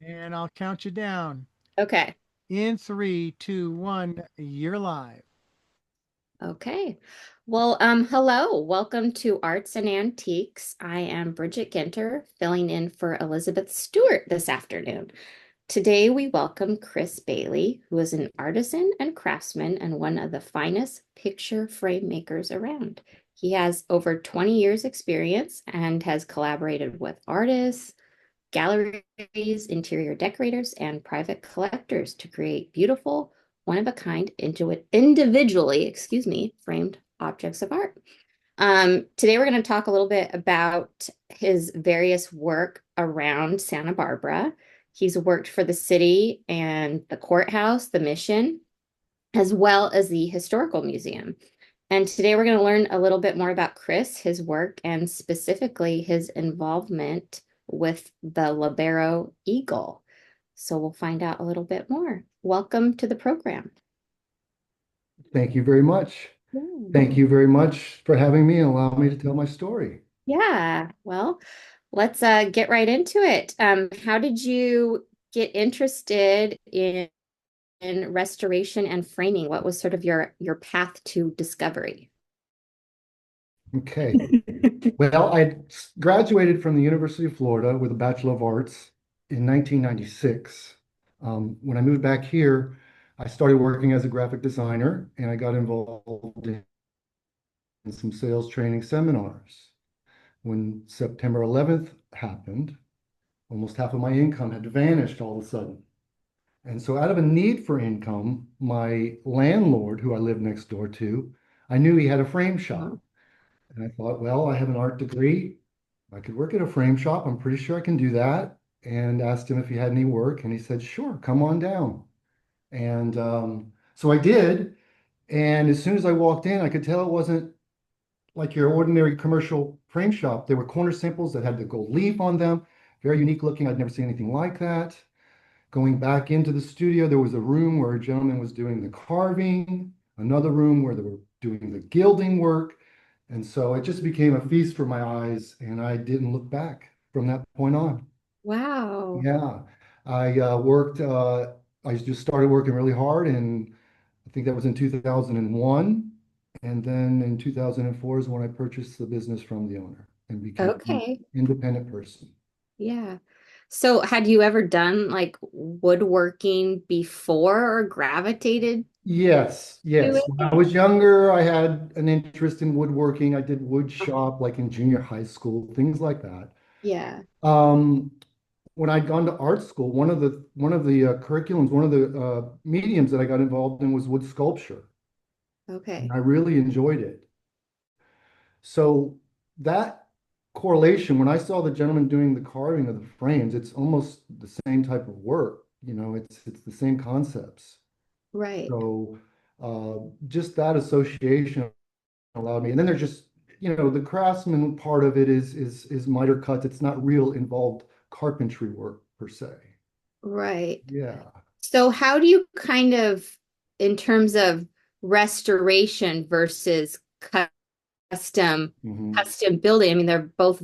And I'll count you down. Okay. In three, two, one, you're live. Okay. Well, hello. Welcome to Arts and Antiques. I am Brigette Ginter, filling in for Elizabeth Stewart this afternoon. Today, we welcome Chris Bailey, who is an artisan and craftsman and one of the finest picture frame makers around. He has over 20 years experience and has collaborated with artists, galleries, interior decorators, and private collectors to create beautiful, one-of-a-kind, individually, framed objects of art. Today we're going to talk a little bit about his various work around Santa Barbara. He's worked for the city and the courthouse, the mission, as well as the historical museum. And today we're going to learn a little bit more about Chris, his work, and specifically his involvement with the Lobero Eagle. So we'll find out a little bit more. Welcome to the program. Thank you very much. Yeah. Thank you very much for having me and allowing me to tell my story. Yeah, well, let's get right into it. How did you get interested in restoration and framing? What was sort of your path to discovery? Okay. Well, I graduated from the University of Florida with a Bachelor of Arts in 1996. When I moved back here, I started working as a graphic designer and I got involved in some sales training seminars. When September 11th happened, almost half of my income had vanished all of a sudden. And so, out of a need for income, my landlord, who I lived next door to, I knew he had a frame shop. Uh-huh. And I thought, well, I have an art degree. I could work at a frame shop. I'm pretty sure I can do that. And asked him if he had any work. And he said, sure, come on down. And so I did. And as soon as I walked in, I could tell it wasn't like your ordinary commercial frame shop. There were corner simples that had the gold leaf on them, very unique looking. I'd never seen anything like that. Going back into the studio, there was a room where a gentleman was doing the carving, another room where they were doing the gilding work. And so it just became a feast for my eyes, and I didn't look back from that point on. Wow. Yeah, I just started working really hard, and I think that was in 2001. And then in 2004 is when I purchased the business from the owner and became an Okay. independent person. Yeah. So had you ever done like woodworking before or gravitated Yes, to yes. When I it? was younger, I had an interest in woodworking. I did wood shop like in junior high school, things like that. Yeah. Um, when I'd gone to art school, one of the curriculums, one of the mediums that I got involved in was wood sculpture, and Okay. I really enjoyed it. So that correlation, when I saw the gentleman doing the carving of the frames, it's almost the same type of work. It's the same concepts. Right. So just that association allowed me. And then there's just, the craftsman part of it is miter cuts. It's not real involved carpentry work per se. Right. Yeah. So how do you kind of, in terms of restoration versus custom Hmm. custom building, I mean, they're both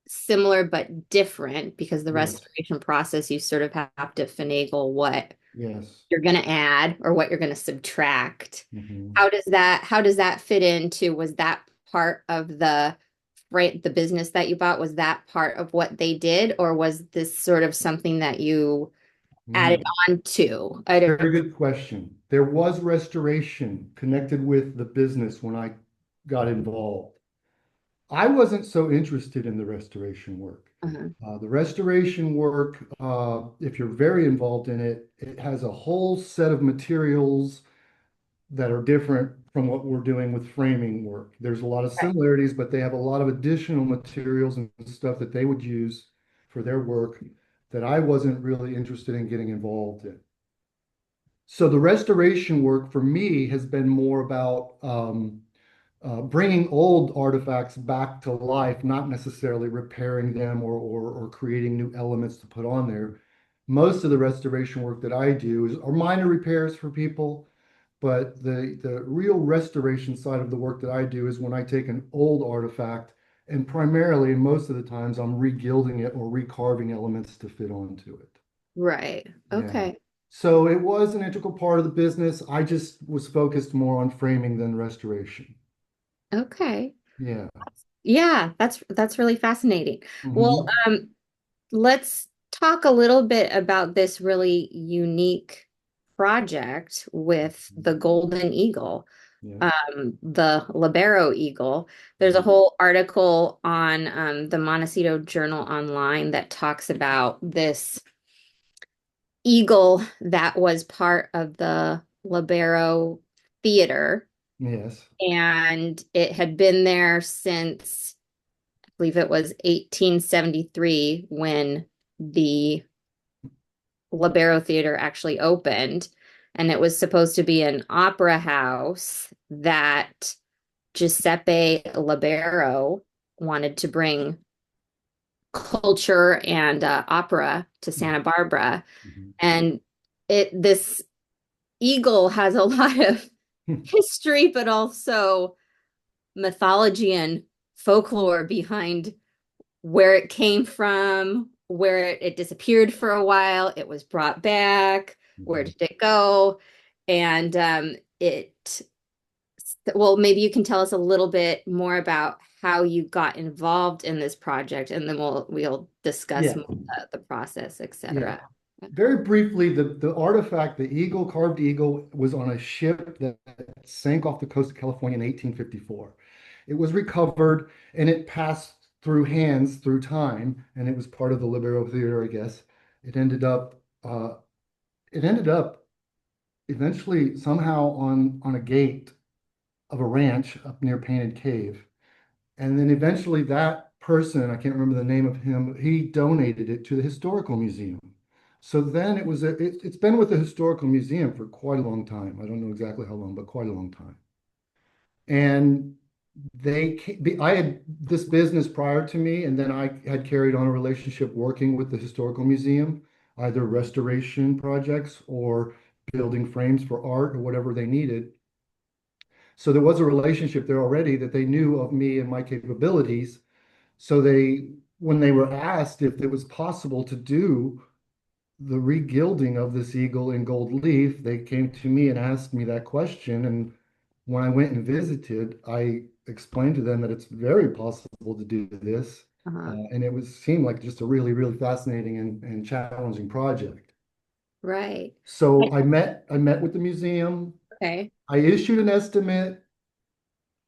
similar but different because the Yes. restoration process, you sort of have to finagle what Yes. you're going to add or what you're going to subtract. Hmm. How does that fit into, was that part of the business that you bought, was that part of what they did, or was this sort of something that you added Mm. on to? I don't. Very good question. There was restoration connected with the business when I got involved. I wasn't so interested in the restoration work. Uh-huh. The restoration work, if you're very involved in it, it has a whole set of materials that are different from what we're doing with framing work. There's a lot of similarities, but they have a lot of additional materials and stuff that they would use for their work that I wasn't really interested in getting involved in. So the restoration work for me has been more about bringing old artifacts back to life, not necessarily repairing them or creating new elements to put on there. Most of the restoration work that I do are minor repairs for people, but the real restoration side of the work that I do is when I take an old artifact and primarily, most of the times, I'm regilding it or recarving elements to fit onto it. Right. Yeah. Okay. So it was an integral part of the business. I just was focused more on framing than restoration. Okay. Yeah. Yeah, that's really fascinating. Well, Hmm. let's talk a little bit about this really unique project with the Golden Eagle, Yeah. the Lobero Eagle. There's a Mhm. whole article on the Montecito Journal online that talks about this eagle that was part of the Lobero Theater, Yes. and it had been there since I believe it was 1873 when the Lobero Theater actually opened. And it was supposed to be an opera house that Giuseppe Lobero wanted to bring culture and opera to Santa Barbara. Mhm. And this eagle has a lot of history, but also mythology and folklore behind where it came from, where it disappeared for a while, it was brought back, where Mhm. did it go? And well, maybe you can tell us a little bit more about how you got involved in this project, and then we'll discuss Yeah. more the process, Yeah. etc. Very briefly, the artifact, the eagle, carved eagle, was on a ship that sank off the coast of California in 1854. It was recovered and it passed through hands through time, and it was part of the Libero Theater, I guess. It ended up, uh, it ended up eventually somehow on a gate of a ranch up near Painted Cave. And then eventually that person, I can't remember the name of him, he donated it to the Historical Museum. So then it's been with the Historical Museum for quite a long time. I don't know exactly how long, but quite a long time. And I had this business prior to me, and then I had carried on a relationship working with the Historical Museum, either restoration projects or building frames for art or whatever they needed. So there was a relationship there already that they knew of me and my capabilities. So when they were asked if it was possible to do the regilding of this eagle in gold leaf, they came to me and asked me that question. And when I went and visited, I explained to them that it's very possible to do this. Uh-huh. And it seemed like just a really, really fascinating and challenging project. Right. So I met with the museum. Okay. I issued an estimate.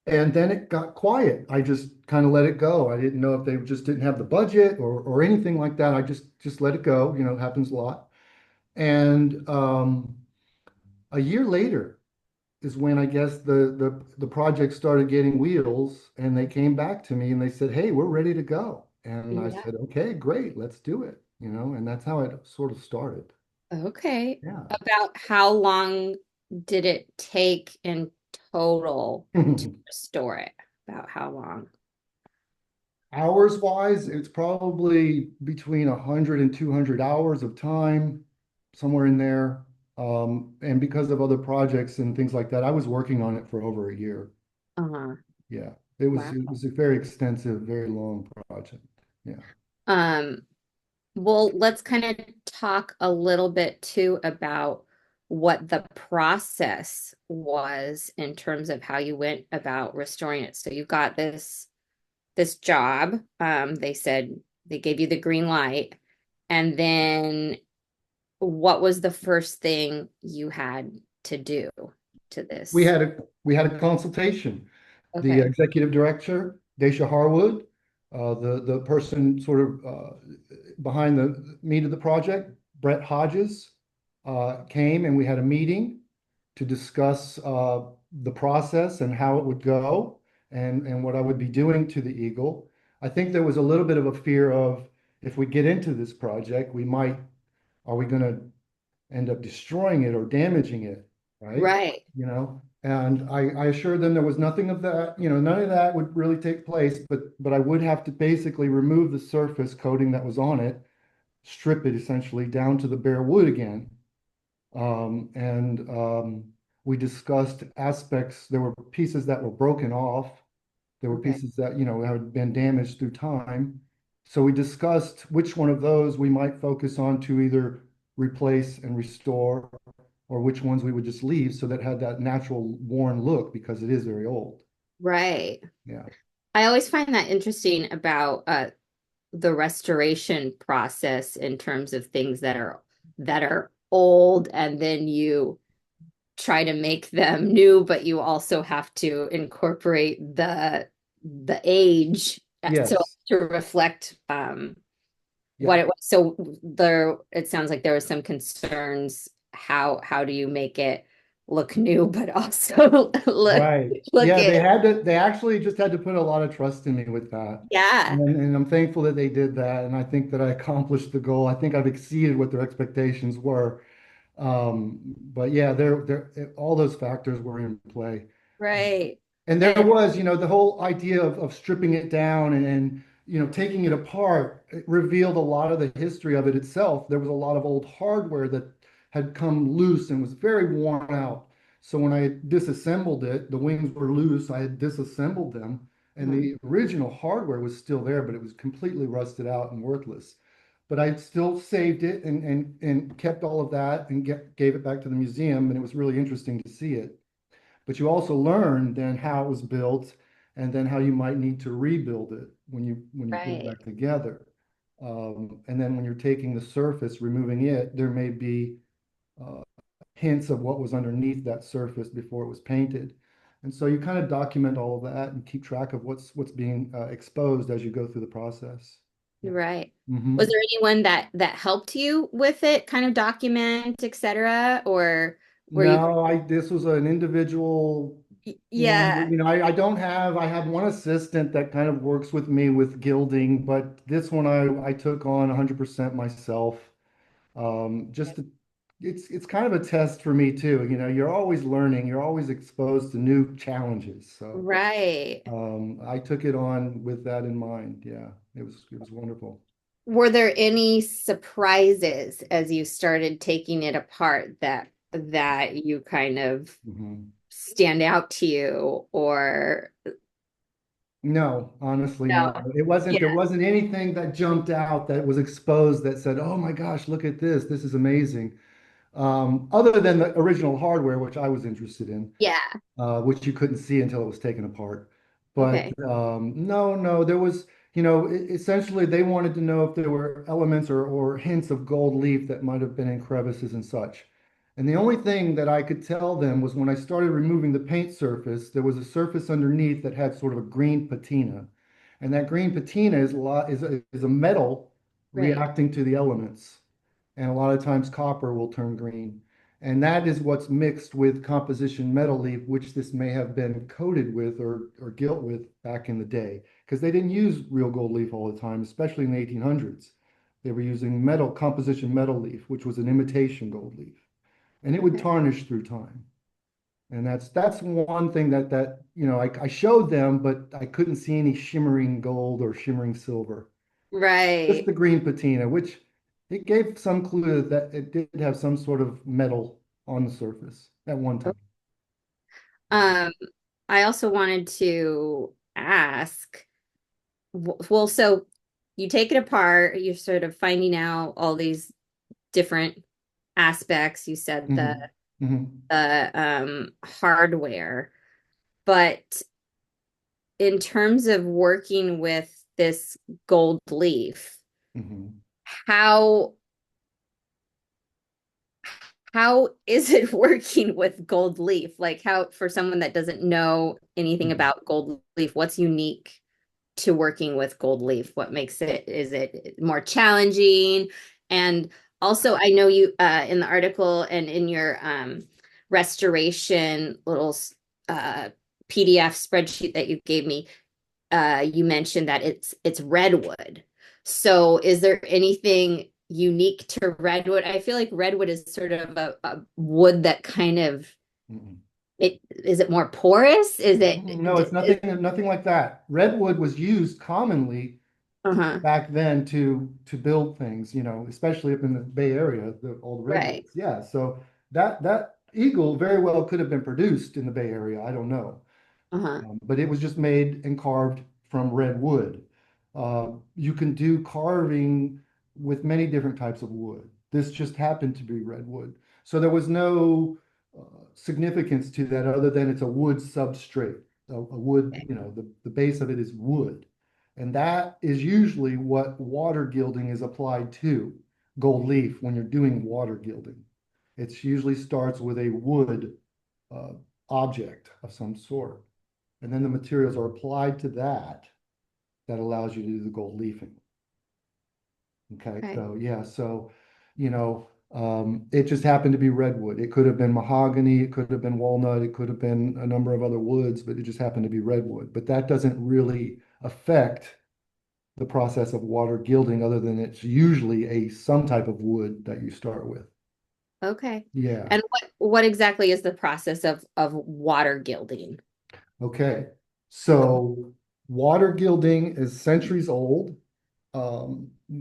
And then it got quiet. I just kind of let it go. I didn't know if they just didn't have the budget or anything like that. I just let it go. You know, it happens a lot. And a year later is when I guess the project started getting wheels, and they came back to me and they said, "Hey, we're ready to go." And I Yeah. said, "Okay, great, let's do it." You know, and that's how it sort of started. Okay. Yeah. About how long did it take in total to restore it? About how long? Hours wise, it's probably between 100 and 200 hours of time, somewhere in there. And because of other projects and things like that, I was working on it for over a year. Uh-huh. Yeah, it was Wow. it was a very extensive, very long project. Yeah. Um, well, let's kind of talk a little bit too about what the process was in terms of how you went about restoring it. So you got this job. They said they gave you the green light, and then what was the first thing you had to do to We this? had a we had a consultation. The Okay. executive director, Dacia Harwood, the person sort of behind the meat of the project, Brett Hodges, came and we had a meeting to discuss the process and how it would go and what I would be doing to the Eagle. I think there was a little bit of a fear of if we get into this project, are we going to end up destroying it or damaging it, right? Right. You know, and I assured them there was nothing of that, you know, none of that would really take place, but I would have to basically remove the surface coating that was on it, strip it essentially down to the bare wood again. And we discussed aspects. There were pieces that were broken off. There were Okay. pieces that, you know, had been damaged through time. So we discussed which one of those we might focus on to either replace and restore, or which ones we would just leave so that had that natural worn look because it is very old. Right. Yeah. I always find that interesting about the restoration process in terms of things that are old and then you try to make them new, but you also have to incorporate the age so Yes. to reflect what Yeah. it was. So there, it sounds like there was some concerns. How do you make it look new, but also Right. look Yeah, it? they actually just had to put a lot of trust in me with that. Yeah, And I'm thankful that they did that. And I think that I accomplished the goal. I think I've exceeded what their expectations were. But yeah, all those factors were in play. right. And there And was, the whole idea of stripping it down and taking it apart, it revealed a lot of the history of it itself. There was a lot of old hardware that had come loose and was very worn out. So when I disassembled it, the wings were loose. I had disassembled them, and Mhm. the original hardware was still there, but it was completely rusted out and worthless. But I still saved it and kept all of that and gave it back to the museum, and it was really interesting to see it. But you also learn then how it was built and then how you might need to rebuild it when you put it Right, back together. And then when you're taking the surface, removing it, there may be uh, hints of what was underneath that surface before it was painted. And so you kind of document all of that and keep track of what's being exposed as you go through the process. Yeah. right. Was Hmm. there anyone that helped you with it, kind of document, etc., or were you? No, this was an individual one. Yeah. I have one assistant that kind of works with me with gilding, but this one I took on 100% myself. Just to, it's kind of a test for me too. You're always learning, you're always exposed to new challenges. So Right. I took it on with that in mind. Yeah, it was wonderful. Were there any surprises as you started taking it apart that you kind of Mhm. stand out to you or No, honestly, no. no? There Yeah. wasn't anything that jumped out that was exposed that said, "Oh my gosh, look at this. This is amazing." Other than the original hardware, which I was interested in, Yeah. which you couldn't see until it was taken apart. But Okay. no, there was, essentially they wanted to know if there were elements or hints of gold leaf that might have been in crevices and such. And the only thing that I could tell them was when I started removing the paint surface, there was a surface underneath that had sort of a green patina. And that green patina is a metal Right. reacting to the elements. And a lot of times copper will turn green. And that is what's mixed with composition metal leaf, which this may have been coated with or gilt with back in the day. Because they didn't use real gold leaf all the time, especially in the 1800s. They were using composition metal leaf, which was an imitation gold leaf. And it would Okay. tarnish through time. And that's one thing I showed them, but I couldn't see any shimmering gold or shimmering silver. Just Right. the green patina, which it gave some clue that it did have some sort of metal on the surface at one time. Um, I also wanted to ask, well, so you take it apart, you're sort of finding out all these different aspects. You said Mhm. Mhm. the hardware, but in terms of working with this gold leaf, Mhm. how how is it working with gold leaf? Like how for someone that doesn't know anything Mhm. about gold leaf, what's unique to working with gold leaf? What makes it, is it more challenging? And also, I know you in the article and in your restoration little PDF spreadsheet that you gave me, you mentioned that it's redwood. So is there anything unique to redwood? I feel like redwood is sort of a wood that kind of Mhm. it is it more porous? Is No, it's nothing like that. Redwood was used commonly uh-huh. back then to build things, especially up in the Bay Area, all the Right. redwoods. Yeah, so that eagle very well could have been produced in the Bay Area. I don't know. Uh-huh. But it was just made and carved from red wood. You can do carving with many different types of wood. This just happened to be redwood. So there was no significance to that other than it's a wood substrate. A wood, Okay. the base of it is wood. And that is usually what water gilding is applied to, gold leaf, when you're doing water gilding. It usually starts with a wood uh, object of some sort. And then the materials are applied to that that allows you to do the gold leafing. Okay, Okay. so yeah, so it just happened to be redwood. It could have been mahogany, it could have been walnut, it could have been a number of other woods, but it just happened to be redwood. But that doesn't really affect the process of water gilding, other than it's usually some type of wood that you start with. Okay. Yeah. And what exactly is the process of water gilding? Okay. So water gilding is centuries old.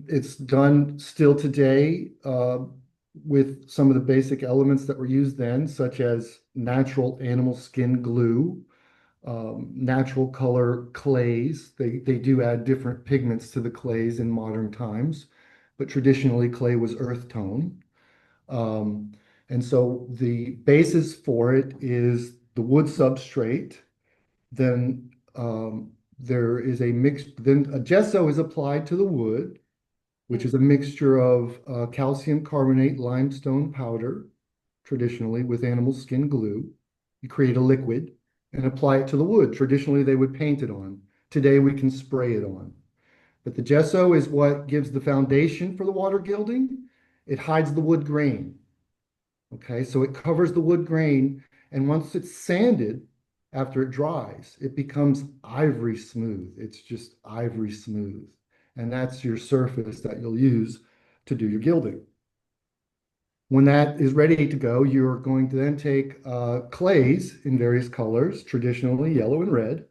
It's done still today with some of the basic elements that were used then, such as natural animal skin glue, natural color clays. They do add different pigments to the clays in modern times, but traditionally clay was earth tone. And so the basis for it is the wood substrate. Then there is a mix, then a gesso is applied to the wood, which Okay. is a mixture of calcium carbonate limestone powder, traditionally with animal skin glue. You create a liquid and apply it to the wood. Traditionally, they would paint it on. Today, we can spray it on. But the gesso is what gives the foundation for the water gilding. It hides the wood grain. Okay, so it covers the wood grain, and once it's sanded, after it dries, it becomes ivory smooth. It's just ivory smooth. And that's your surface that you'll use to do your gilding. When that is ready to go, you're going to then take clays in various colors, traditionally yellow and red.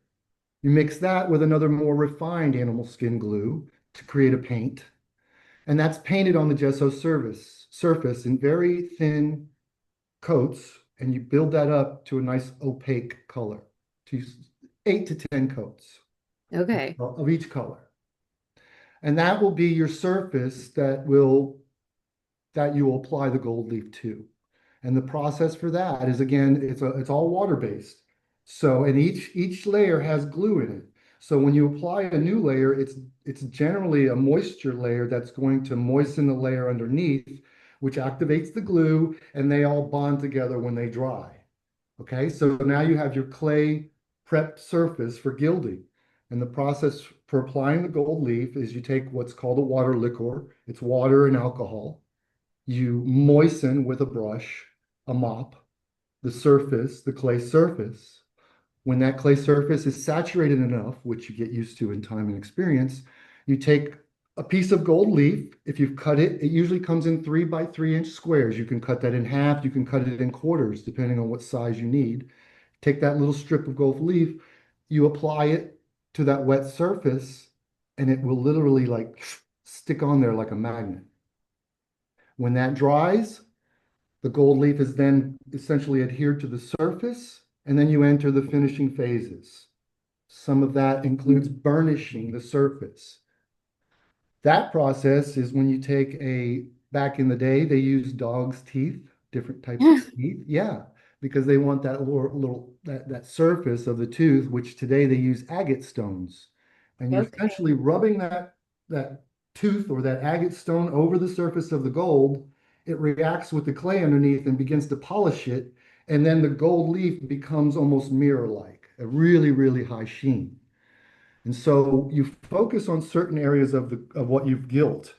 You mix that with another more refined animal skin glue to create a paint. And that's painted on the gesso surface in very thin coats, and you build that up to a nice opaque color, to 8 to 10 coats Okay. of each color. And that will be your surface that you will apply the gold leaf to. And the process for that is, again, it's all water based. So, and each layer has glue in it. So when you apply a new layer, it's generally a moisture layer that's going to moisten the layer underneath, which activates the glue, and they all bond together when they dry. Okay, so now you have your clay prep surface for gilding. And the process for applying the gold leaf is you take what's called a water liquor. It's water and alcohol. You moisten with a brush, a mop, the surface, the clay surface. When that clay surface is saturated enough, which you get used to in time and experience, you take a piece of gold leaf. If you've cut it, it usually comes in 3 by 3 inch squares. You can cut that in half, you can cut it in quarters, depending on what size you need. Take that little strip of gold leaf, you apply it to that wet surface, and it will literally like stick on there like a magnet. When that dries, the gold leaf is then essentially adhered to the surface, and then you enter the finishing phases. Some of that includes burnishing the surface. That process is when you take back in the day, they used dog's teeth, different types of teeth. Yeah, because they want that that surface of the tooth, which today they use agate stones. And you're Okay. essentially rubbing that tooth or that agate stone over the surface of the gold. It reacts with the clay underneath and begins to polish it. And then the gold leaf becomes almost mirror-like, a really, really high sheen. And so you focus on certain areas of what you've gilt.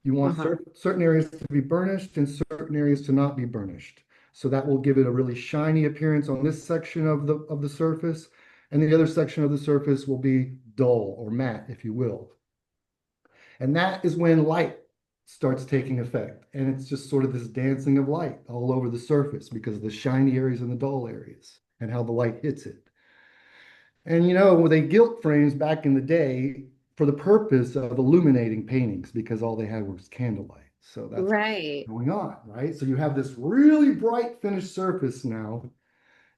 You want Uh-huh. certain areas to be burnished and certain areas to not be burnished. So that will give it a really shiny appearance on this section of the surface, and the other section of the surface will be dull or matte, if you will. And that is when light starts taking effect. And it's just sort of this dancing of light all over the surface because of the shiny areas and the dull areas and how the light hits it. And they gilt frames back in the day for the purpose of illuminating paintings because all they had was candlelight. So that's Right. going on, right? So you have this really bright finished surface now,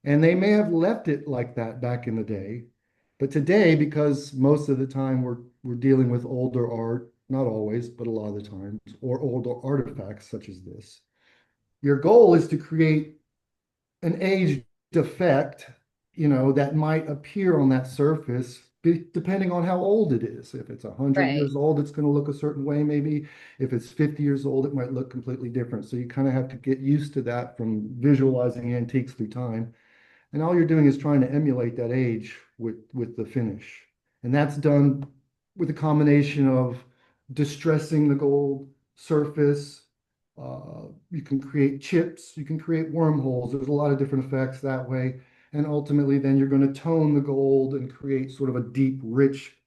and they may have left it like that back in the day. But today, because most of the time we're dealing with older art not always, but a lot of the times, or older artifacts such as this. Your goal is to create an age defect, that might appear on that surface, depending on how old it is. If it's 100 Right. years old, it's going to look a certain way, maybe. If it's 50 years old, it might look completely different. So you kind of have to get used to that from visualizing antiques through time. And all you're doing is trying to emulate that age with the finish. And that's done with a combination of distressing the gold surface. You can create chips, you can create wormholes. There's a lot of different effects that way. And ultimately, then you're going to tone the gold and create sort of a deep, rich,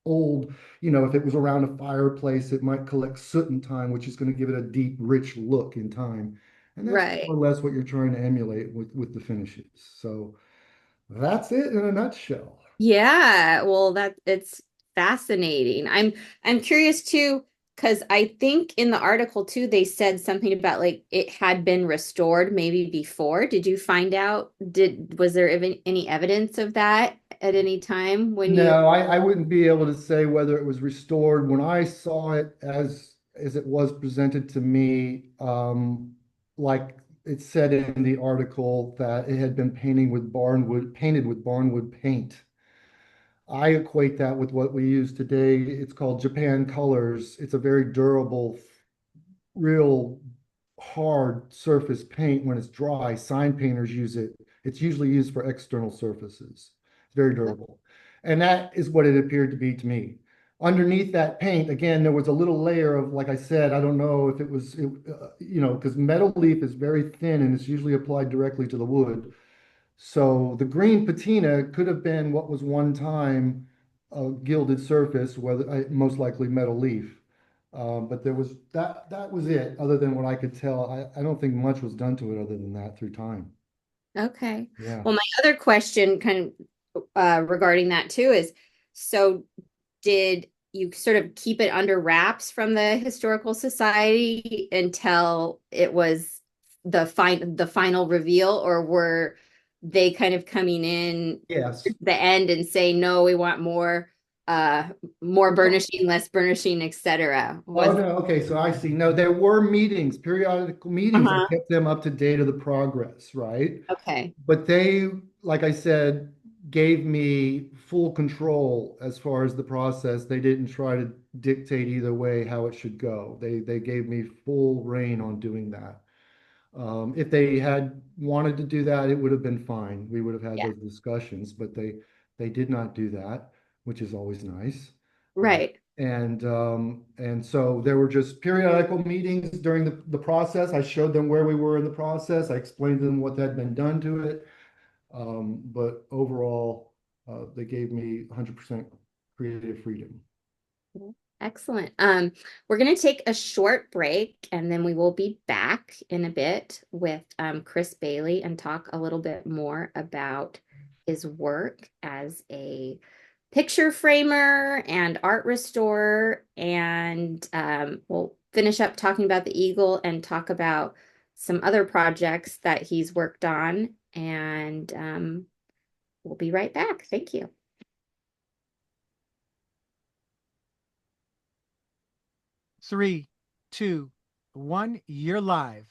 old, if it was around a fireplace, it might collect soot in time, which is going to give it a deep, rich look in time. And that's more Right. or less what you're trying to emulate with the finishes. So that's it in a nutshell. Yeah, well, that it's fascinating. I'm curious too, because I think in the article too, they said something about like it had been restored maybe before. Did you find out? Was there even any evidence of that at any time when you? No, I wouldn't be able to say whether it was restored. When I saw it as it was presented to me, like it said in the article that it had been painted with barnwood paint. I equate that with what we use today. It's called Japan Colors. It's a very durable, real hard surface paint when it's dry. Sign painters use it. It's usually used for external surfaces. It's very durable. And that is what it appeared to be to me. Underneath that paint, again, there was a little layer of, like I said, I don't know if it was, because metal leaf is very thin and it's usually applied directly to the wood. So the green patina could have been what was one time a gilded surface, whether most likely metal leaf. But there was that was it, other than what I could tell. I don't think much was done to it other than that through time. Okay. Yeah. Well, my other question kind of regarding that too is, so did you sort of keep it under wraps from the Historical Society until it was the final reveal, or were they kind of coming in Yes. the end and saying, no, we want uh more Well, burnishing, less burnishing, etc. oh Was no, okay, so I see. No, there were meetings, periodical meetings that uh-huh. kept them up to date of the progress, right? Okay. But they, like I said, gave me full control as far as the process. They didn't try to dictate either way how it should go. They gave me full reign on doing that. If they had wanted to do that, it would have been fine. We would have had Yeah. those discussions, but they did not do that, which is always nice. Uh, Right. and so there were just periodical meetings during the process. I showed them where we were in the process. I explained to them what had been done to it. But overall, they gave me 100% creative freedom. Excellent. We're going to take a short break and then we will be back in a bit with Chris Bailey and talk a little bit more about his work as a picture framer and art restorer. And we'll finish up talking about the Eagle and talk about some other projects that he's worked on. And we'll be right back. Thank you. 3, 2, 1, you're live.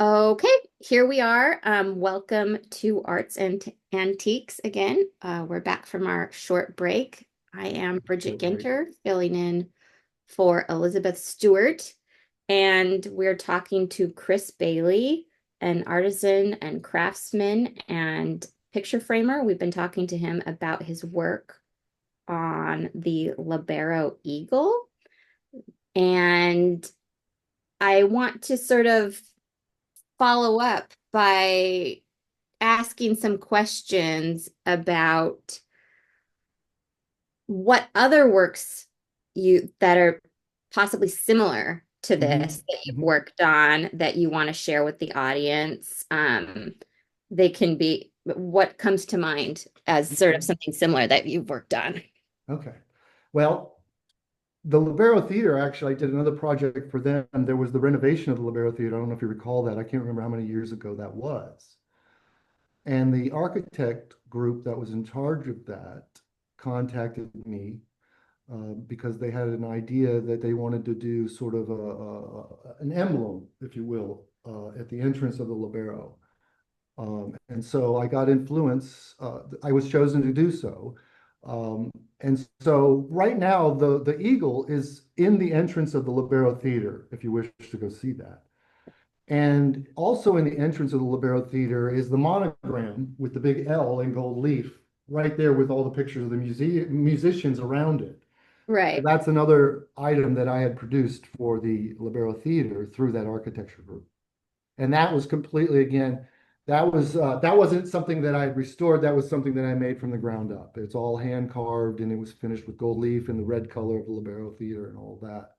Okay, here we are. Welcome to Arts and Antiques again. We're back from our short break. I am Brigette Short break. Ginter, filling in for Elizabeth Stewart, and we're talking to Chris Bailey, an artisan and craftsman and picture framer. We've been talking to him about his work on the Lobero Eagle, and I want to sort of follow up by asking some questions about what other works you that are possibly similar to Mhm, this that you've mhm. worked on that you want to share with the audience. They can be what comes to mind as sort of something similar that you've worked on. Okay. Well, the Lobero Theater, actually, I did another project for them. There was the renovation of the Lobero Theater. I don't know if you recall that. I can't remember how many years ago that was. And the architect group that was in charge of that contacted me. because they had an idea that they wanted to do sort of an emblem, if you will, at the entrance of the Lobero. And so I got influence. I was chosen to do so. And so right now, the eagle is in the entrance of the Lobero Theater, if you wish to go see that. And also in the entrance of the Lobero Theater is the monogram with the big L in gold leaf, right there with all the pictures of the musicians around it. So Right. that's another item that I had produced for the Libero Theater through that architecture group. And that was completely, again, that wasn't something that I had restored. That was something that I made from the ground up. It's all hand carved and it was finished with gold leaf and the red color of the Libero Theater and all that.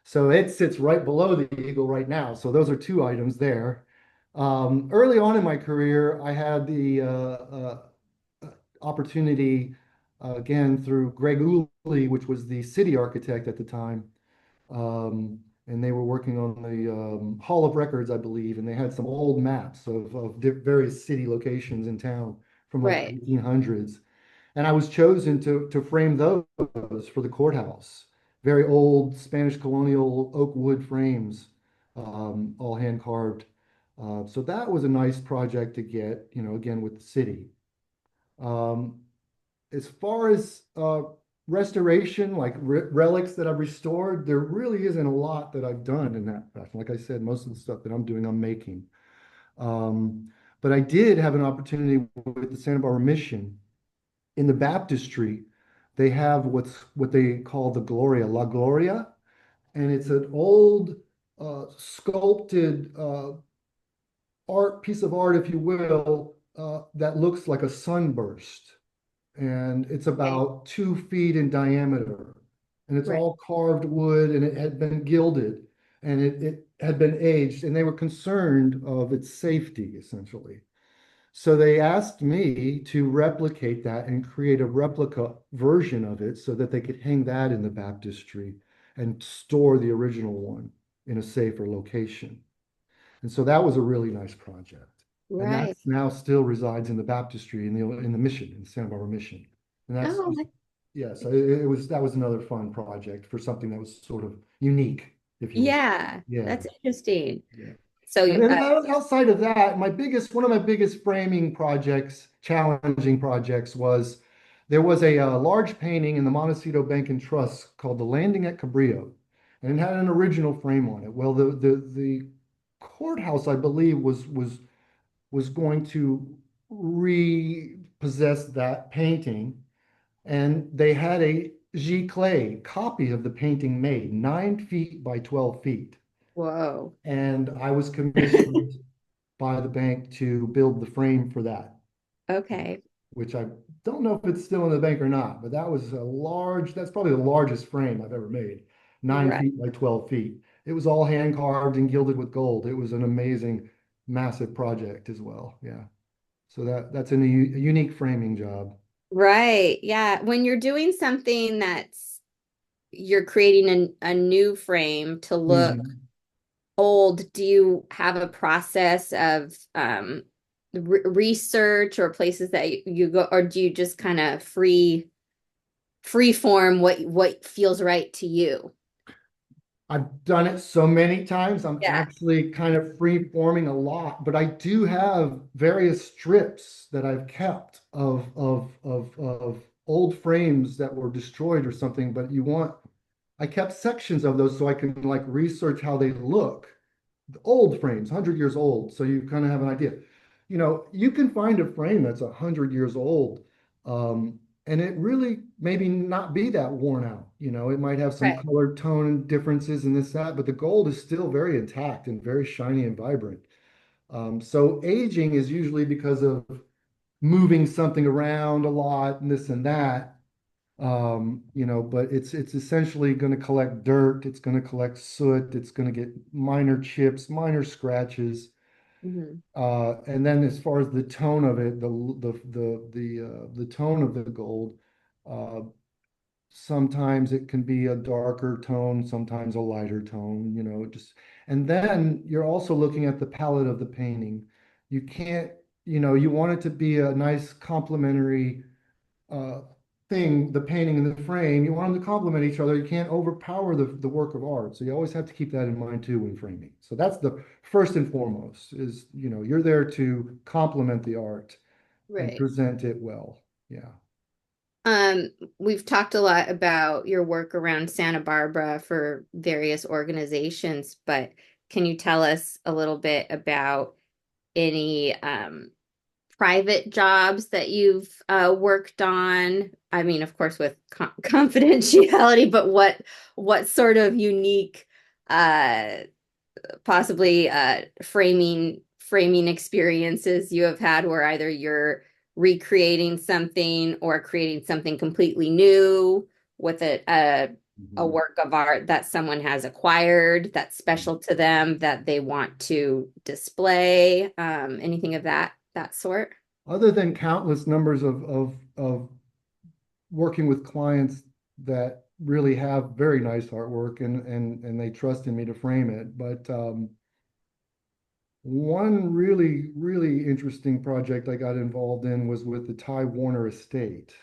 So it sits right below the eagle right now. So those are two items there. Early on in my career, I had the opportunity, again, through Greg Uli, which was the city architect at the time. And they were working on the Hall of Records, I believe, and they had some old maps of various city locations in town from like the Right. 1800s. And I was chosen to frame those for the courthouse. Very old Spanish colonial oak wood frames, all hand carved. So that was a nice project to get, again with the city. Um, as far as restoration, like relics that I've restored, there really isn't a lot that I've done in that fashion. Like I said, most of the stuff that I'm doing, I'm making. Um, but I did have an opportunity with the Santa Barbara Mission in the baptistry. They have what they call the Gloria, La Gloria, and it's an old sculpted piece of art, if you will, that looks like a sunburst, and it's Okay. about 2 feet in diameter, and it's Right. all carved wood, and it had been gilded, and it had been aged, and they were concerned of its safety, essentially. So they asked me to replicate that and create a replica version of it so that they could hang that in the baptistry and store the original one in a safer location. And so that was a really nice project. And Right. that's now still resides in the baptistry in the mission, in the Santa Barbara mission. And that's Oh, just, yeah, so it was, that was another fun project for something that was sort of unique, if you will. yeah, Yeah, that's interesting. yeah. So, And then outside of that, one of my biggest framing projects, challenging projects, was there was a large painting in the Montecito Bank and Trust called The Landing at Cabrillo, and it had an original frame on it. Well, the courthouse, I believe, was going to repossess that painting, and they had a Clay copy of the painting made, 9 feet by 12 feet. whoa. And I was commissioned by the bank to build the frame for that, Okay. which I don't know if it's still in the bank or not, but that's probably the largest frame I've ever made, nine Right. feet by 12 feet. It was all hand carved and gilded with gold. It was an amazing, massive project as well. Yeah. So that's a unique framing job. Right. Yeah. When you're doing something you're creating a new frame to look Mhm. old, do you have a process of research or places that you go, or do you just kind of free form what feels right to you? I've done it so many times. I'm Yeah. actually kind of free forming a lot, but I do have various strips that I've kept of old frames that were destroyed or something. But I kept sections of those so I can like research how they look. The old frames, 100 years old, so you kind of have an idea. You can find a frame that's 100 years old, and it really maybe not be that worn out. It might have some Right. color tone differences and this, that, but the gold is still very intact and very shiny and vibrant. So aging is usually because of moving something around a lot and this and that. But it's essentially going to collect dirt, it's going to collect soot, it's going to get minor chips, minor scratches. Mhm. And then as far as the tone of it, the tone of the gold, uh, sometimes it can be a darker tone, sometimes a lighter tone, and then you're also looking at the palette of the painting. You can't, you want it to be a nice complementary, uh, thing, the painting and the frame, you want them to complement each other. You can't overpower the work of art. So you always have to keep that in mind too when framing. So that's the first and foremost is, you're there to complement the art and Right. present it well. Yeah. Um, we've talked a lot about your work around Santa Barbara for various organizations, but can you tell us a little bit about any private jobs that you've worked on? I mean, of course, with confidentiality, but what sort of unique, uh, possibly framing experiences you have had where either you're recreating something or creating something completely new with a Mhm. work of art that someone has acquired that's special to them that they want to display, anything of that sort? Other than countless numbers of working with clients that really have very nice artwork and they trust in me to frame it. But one really, really interesting project I got involved in was with the Ty Warner estate.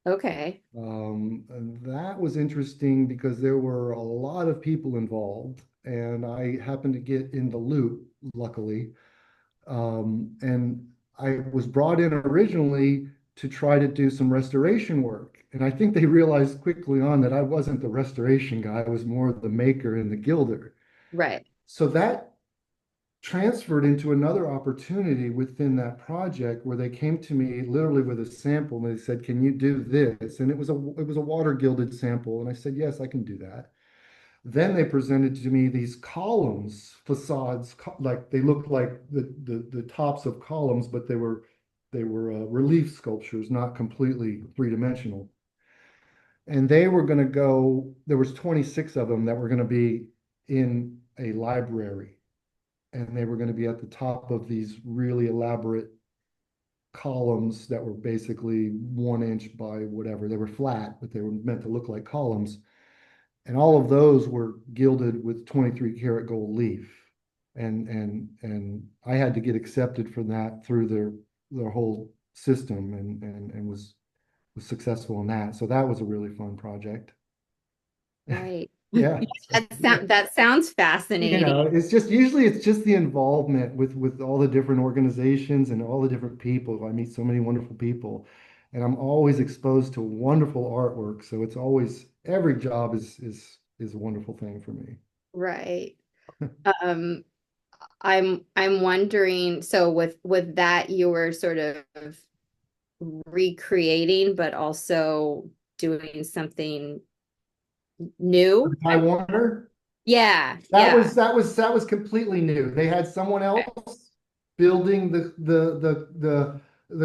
Okay. And that was interesting because there were a lot of people involved, and I happened to get in the loop, luckily. And I was brought in originally to try to do some restoration work. And I think they realized quickly on that I wasn't the restoration guy, I was more the maker and the gilder. Right. So that transferred into another opportunity within that project where they came to me literally with a sample and they said, "Can you do this?" And it was a water gilded sample. And I said, "Yes, I can do that." Then they presented to me these columns, facades, like they looked like the tops of columns, but they were relief sculptures, not completely three-dimensional. And they were going to go, there was 26 of them that were going to be in a library, and they were going to be at the top of these really elaborate columns that were basically 1 inch by whatever. They were flat, but they were meant to look like columns. And all of those were gilded with 23 karat gold leaf. And I had to get accepted for that through their whole system and was successful in that. So that was a really fun project. Right. Yeah. That sounds fascinating. It's just the involvement with all the different organizations and all the different people. I meet so many wonderful people, and I'm always exposed to wonderful artwork. So it's always every job is a wonderful thing for me. Right. Um, I'm wondering, so with that you were sort of recreating, but also doing something new. Ty Warner, Yeah, that yeah. was completely new. They had someone Okay. else building the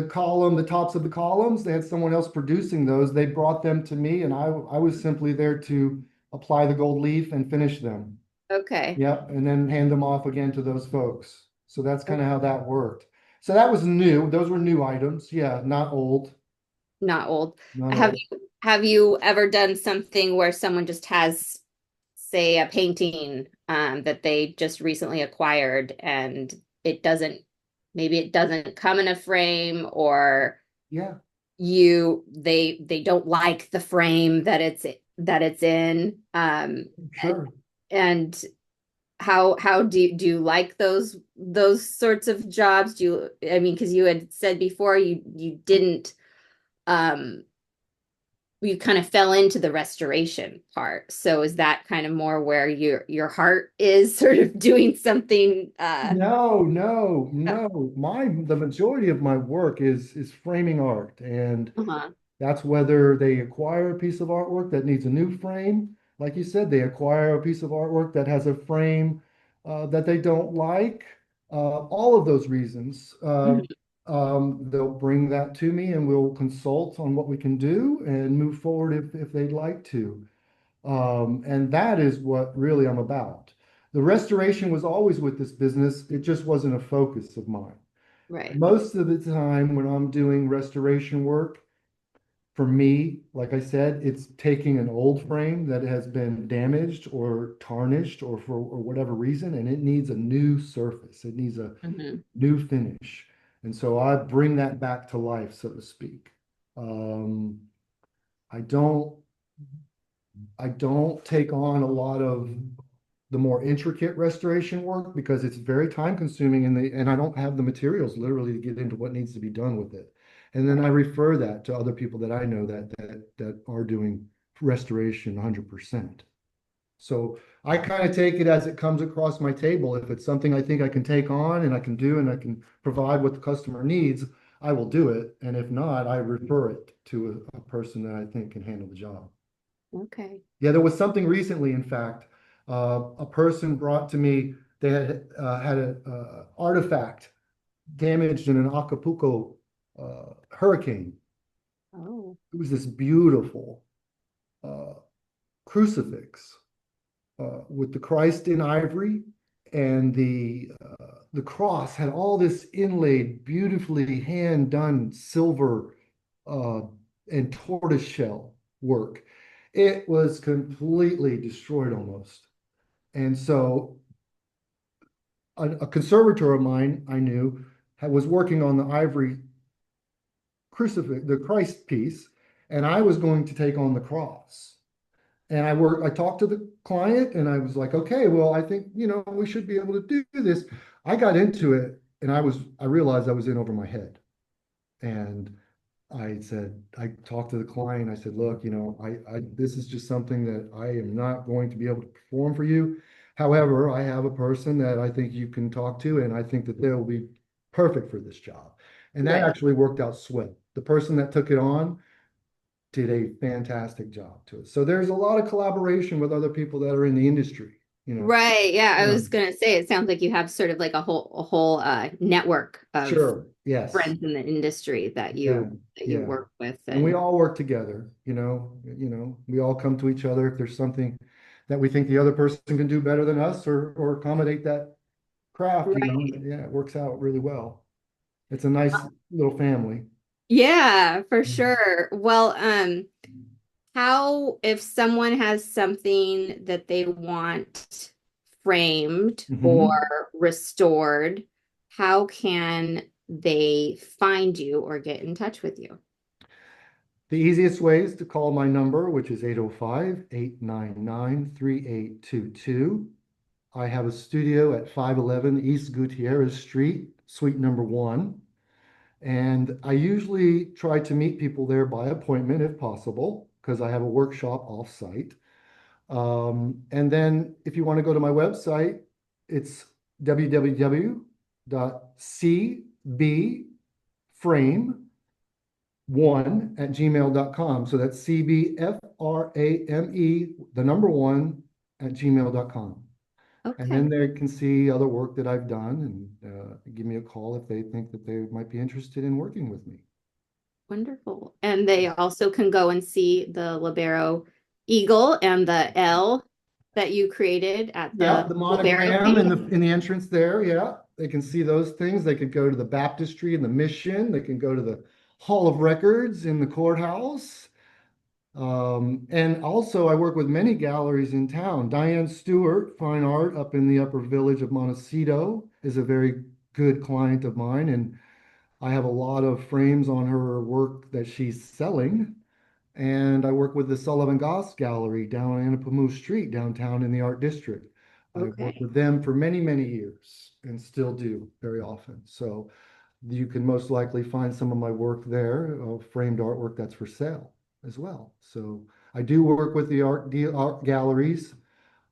column, the tops of the columns. They had someone else producing those. They brought them to me, and I was simply there to apply the gold leaf and finish them. Okay. Yep, and then hand them off again to those folks. So that's kind Okay. of how that worked. So that was new. Those were new items. Yeah, not old, Not old. not Have old. you ever done something where someone just has, say, a painting that they just recently acquired and it doesn't, maybe it doesn't come in a frame, or Yeah, they don't like the frame that it's in, sure. and how do you like those sorts of jobs? Do you, I mean, because you had said before you didn't, um you kind of fell into the restoration part. So is that kind of more where your heart is sort of doing something No, no, no. The majority of my work is framing art, and uh-huh. that's whether they acquire a piece of artwork that needs a new frame. Like you said, they acquire a piece of artwork that has a frame that they don't like. All of those reasons. Mhm. They'll bring that to me and we'll consult on what we can do and move forward if they'd like to. And that is what really I'm about. The restoration was always with this business, it just wasn't a focus of mine. Right. Most of the time when I'm doing restoration work, for me, like I said, it's taking an old frame that has been damaged or tarnished or whatever reason, and it needs a new surface. It needs a Mhm. new finish. And so I bring that back to life, so to speak. Um, I don't I don't take on a lot of the more intricate restoration work because it's very time consuming and I don't have the materials literally to get into what needs to be done with it. And then I refer that to other people that I know that are doing restoration 100%. So I kind of take it as it comes across my table. If it's something I think I can take on and I can do and I can provide what the customer needs, I will do it. And if not, I refer it to a person that I think can handle the job. Okay. Yeah, there was something recently, in fact, a person brought to me, they had an artifact damaged in an Acapulco hurricane. Oh, It was this beautiful uh, crucifix with the Christ in ivory, and the cross had all this inlaid, beautifully hand done silver uh, and tortoiseshell work. It was completely destroyed almost. And so a conservator of mine I knew was working on the ivory crucifix, the Christ piece, and I was going to take on the cross. And I talked to the client and I was like, okay, well, I think, we should be able to do this. I got into it and I realized I was in over my head. And I talked to the client. I said, look, this is just something that I am not going to be able to perform for you. However, I have a person that I think you can talk to, and I think that they'll be perfect for this job. And that right. actually worked out swell. The person that took it on did a fantastic job to it. So there's a lot of collaboration with other people that are in the industry. Right. Yeah, I Yeah. was gonna say it sounds like you have sort of like a whole network of Sure. Yes. friends in the industry that Yeah. you Yeah. work with And we and all work together. We all come to each other if there's something that we think the other person can do better than us or accommodate that craft. right. Yeah, it works out really well. It's a nice little family. Yeah, for sure. Well, how if someone has something that they want framed or Mhm. restored, how can they find you or get in touch with you? The easiest way is to call my number, which is 805-899-3822. I have a studio at 511 East Gutierrez Street, suite number 1. And I usually try to meet people there by appointment if possible, because I have a workshop off-site. And then if you want to go to my website, it's www.cbframe1@gmail.com. So that's CBFRAME, the number 1 at gmail.com. And Okay, then they can see other work that I've done and give me a call if they think that they might be interested in working with me. wonderful. And they also can go and see the Lobero Eagle and the L that you created at Yeah, the the Lobero monogram in Theatre. the entrance there. Yeah, they can see those things. They could go to the baptistry and the mission. They can go to the Hall of Records in the courthouse. And also, I work with many galleries in town. Diane Stewart, Fine Art, up in the Upper Village of Montecito, is a very good client of mine, and I have a lot of frames on her work that she's selling. And I work with the Sullivan Goss Gallery down on Anapamu Street, downtown in the Art District. I've worked Okay, with them for many, many years and still do very often. So you can most likely find some of my work there, framed artwork that's for sale as well. So I do work with the art galleries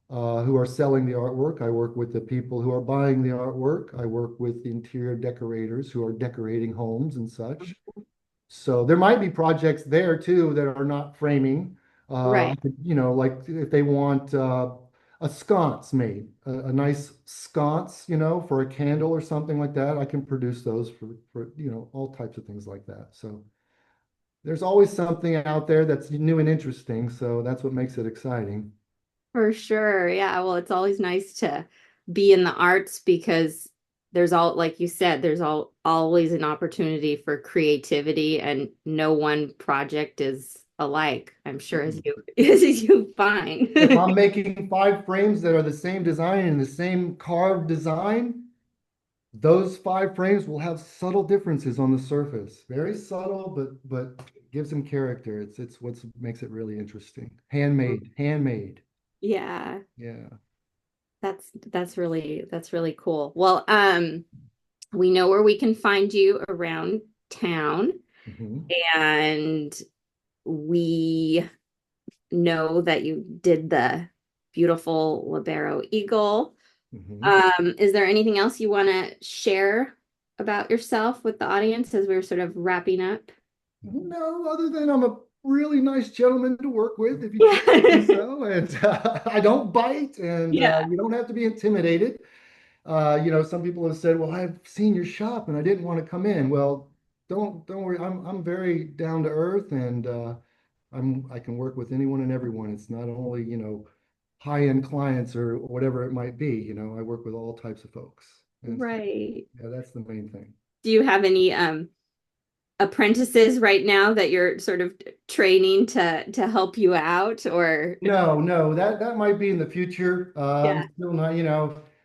who are selling the artwork. I work with the people who are buying the artwork. I work with the interior decorators who are decorating homes and such. So there might be projects there too that are not framing. right. Like if they want a sconce made, a nice sconce, for a candle or something like that, I can produce those for all types of things like that. So there's always something out there that's new and interesting. So that's what makes it exciting. For sure. Yeah. Well, it's always nice to be in the arts because like you said, there's always an opportunity for creativity and no one project is alike, I'm sure as you as you find. If I'm making 5 frames that are the same design and the same carved design, those 5 frames will have subtle differences on the surface. Very subtle, but gives them character. It's what makes it really interesting. Handmade. Yeah, Yeah. that's really cool. Well, we know where we can find you around town, Hmm. and we know that you did the beautiful Lobero Eagle. Hmm. Is there anything else you want to share about yourself with the audience as we're sort of wrapping up? No, other than I'm a really nice gentleman to work with, if you choose to do Yeah. so, and I don't bite, and Yeah. you don't have to be intimidated. Some people have said, "Well, I've seen your shop and I didn't want to come in." Well, don't worry. I'm very down to earth, and I can work with anyone and everyone. It's not only, high-end clients or whatever it might be. I work with all types of folks. And Right. yeah, that's the main thing. Do you have any apprentices right now that you're sort of training to help you out or No, no, that might be in the future. I'm yeah, still not,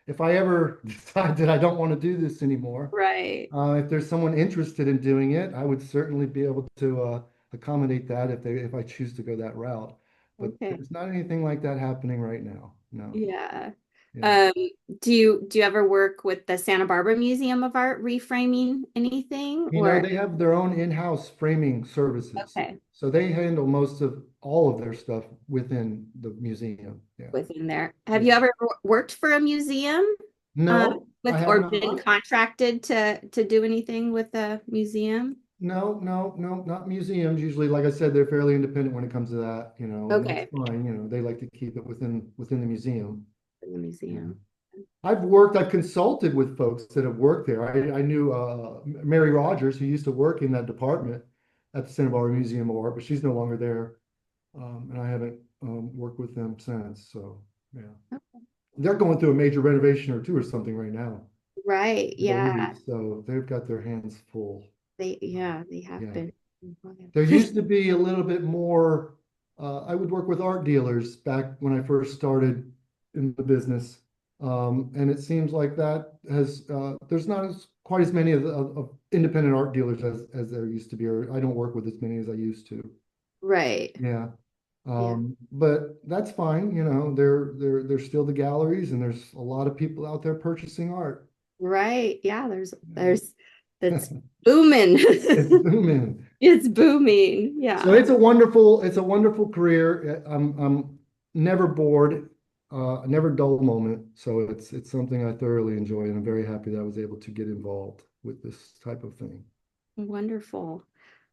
if I ever decide that I don't want to do this anymore, right. if there's someone interested in doing it, I would certainly be able to accommodate that if I choose to go that route. But Okay. there's not anything like that happening right now. No. Yeah. Yeah. Um, do you ever work with the Santa Barbara Museum of Art reframing anything or They have their own in-house framing services. okay, So they handle most of all of their stuff within the museum. Yeah. within there? Have Yeah. you ever worked for a museum No, I with have or been not. contracted to do anything with a museum? No, no, no, not museums. Usually, like I said, they're fairly independent when it comes to that, and that's Okay, fine. They like to keep it within the museum. in the Yeah. museum. I've consulted with folks that have worked there. I knew Mary Rogers, who used to work in that department at the Santa Barbara Museum of Art, but she's no longer there. And I haven't worked with them since. So, yeah. They're going through a major renovation or two or something right now, Right, I yeah. believe. So they've got their hands full. They have Yeah. been. There used to be a little bit more, I would work with art dealers back when I first started in the business. And it seems like that there's not quite as many of independent art dealers as there used to be, or I don't work with as many as I used to. Right. Yeah. Yeah. But that's fine, they're still the galleries, and there's a lot of people out there purchasing art. Right. Yeah, Yeah. there's that's booming. It's booming. It's booming. So Yeah. it's a wonderful career. I'm never bored, never dull moment. So it's something I thoroughly enjoy, and I'm very happy that I was able to get involved with this type of thing. Wonderful.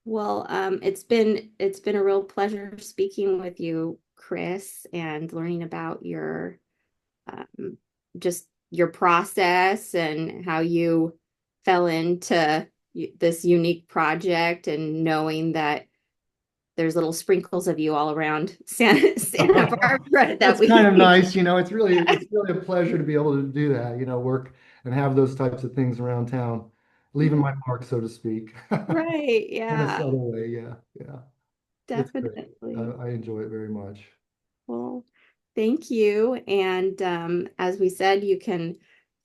Well, it's been a real pleasure speaking with you, Chris, and learning about your um, just your process and how you fell into this unique project and knowing that there's little sprinkles of you all around Santa Barbara that That's kind of we nice, it's really a pleasure to be able to do that, work and have those types of things around town, leaving my mark, so to speak, right, in a yeah, subtle way. Yeah, yeah, it's great. definitely. I enjoy it very much. Well, thank you. And as we said, you can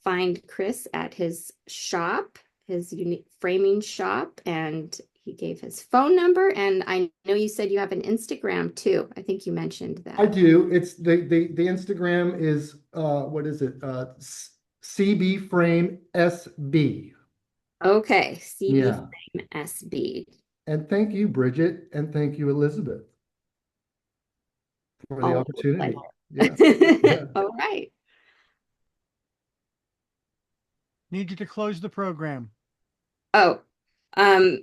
find Chris at his shop, his unique framing shop, and he gave his phone number. And I know you said you have an Instagram too. I think you mentioned I that. do. It's the Instagram is what is it? CB Frame SB. Okay, CB Yeah. Frame SB. And thank you, Bridget, and thank you, Elizabeth, for the Always a opportunity. Yeah. pleasure. Yeah. All right. Need you to close the program. Oh, um,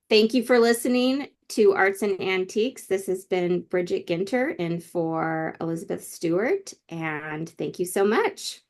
thank you for listening to Arts and Antiques. This has been Brigette Ginter in for Elizabeth Stewart, and thank you so much.